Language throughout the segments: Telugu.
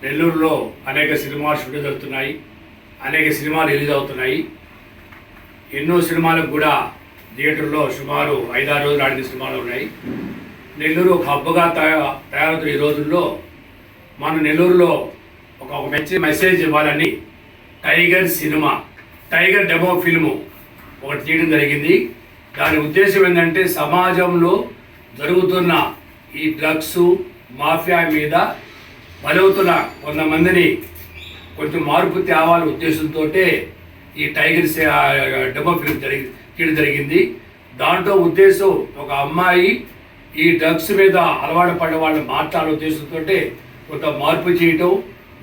నెల్లూరులో అనేక సినిమాలు షూటింగ్ జరుగుతున్నాయి, అనేక సినిమాలు రిలీజ్ అవుతున్నాయి. ఎన్నో సినిమాలకు కూడా థియేటర్లో సుమారు 5-6 రోజులు ఆడిన సినిమాలు ఉన్నాయి. నెల్లూరు ఒక హబ్బగా తయారవుతున్న ఈ రోజుల్లో మన నెల్లూరులో ఒక మంచి మెసేజ్ ఇవ్వాలని టైగర్ డెమో ఫిల్ము ఒకటి తీయడం జరిగింది. దాని ఉద్దేశం ఏంటంటే సమాజంలో జరుగుతున్న ఈ డ్రగ్స్ మాఫియా మీద బలవుతున్న కొంతమందిని కొంచెం మార్పు తేవాల ఉద్దేశంతో ఈ టైగర్ డెమో ఫిల్మ్ తీయడం జరిగింది. దాంట్లో ఉద్దేశం ఒక అమ్మాయి ఈ డ్రగ్స్ మీద అలవాటు పడే వాళ్ళని మార్చాల ఉద్దేశంతో కొంత మార్పు చేయటం,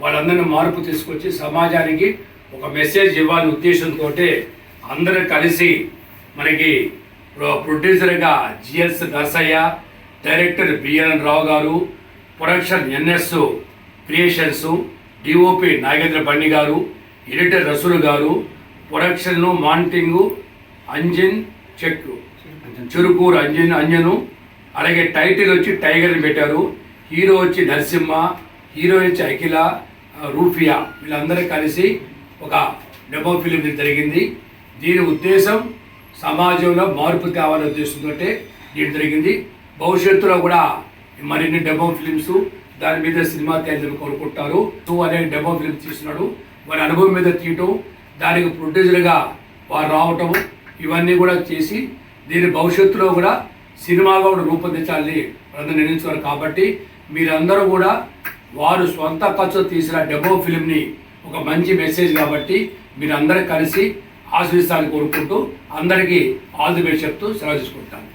వాళ్ళందరినీ మార్పు తీసుకొచ్చి సమాజానికి ఒక మెసేజ్ ఇవ్వాలనే ఉద్దేశంతో అందరూ కలిసి మనకి ప్రొడ్యూసర్గా GS Narsaiah, director BN Rao garu, production NS creations, DOP Nagendra Bandi garu, editor Rasool garu, production monitoring Anjan Churukuru Anjan, అలాగే టైటిల్ వచ్చి టైగర్ని పెట్టారు. హీరో వచ్చి నరసింహ, హీరోయిన్ వచ్చి అఖిల, రూఫియా, వీళ్ళందరూ కలిసి ఒక డెమో ఫిలిం జరిగింది. దీని ఉద్దేశం సమాజంలో మార్పు తేవాలనే ఉద్దేశంతో దీని జరిగింది. భవిష్యత్తులో కూడా మరిన్ని డెమో ఫిలిమ్స్ దాని మీద సినిమా తయారు కోరుకుంటారు. అనే డెమో ఫిలిం తీస్తున్నాడు, వారి అనుభవం మీద తీయటం, దానికి ప్రొడ్యూసర్గా వారు రావటం, ఇవన్నీ కూడా చేసి దీని భవిష్యత్తులో కూడా సినిమాగా కూడా రూపొందించాలని అందరూ నిర్ణయించున్నారు. కాబట్టి మీరందరూ కూడా వారు సొంత ఖర్చు తీసిన డెమో ఫిలింని ఒక మంచి మెసేజ్ కాబట్టి మీరందరూ కలిసి ఆశీర్వాదాలు కోరుకుంటూ అందరికీ ఆల్ ది బెస్ట్ చెప్తూ సెలవు తీసుకుంటాను.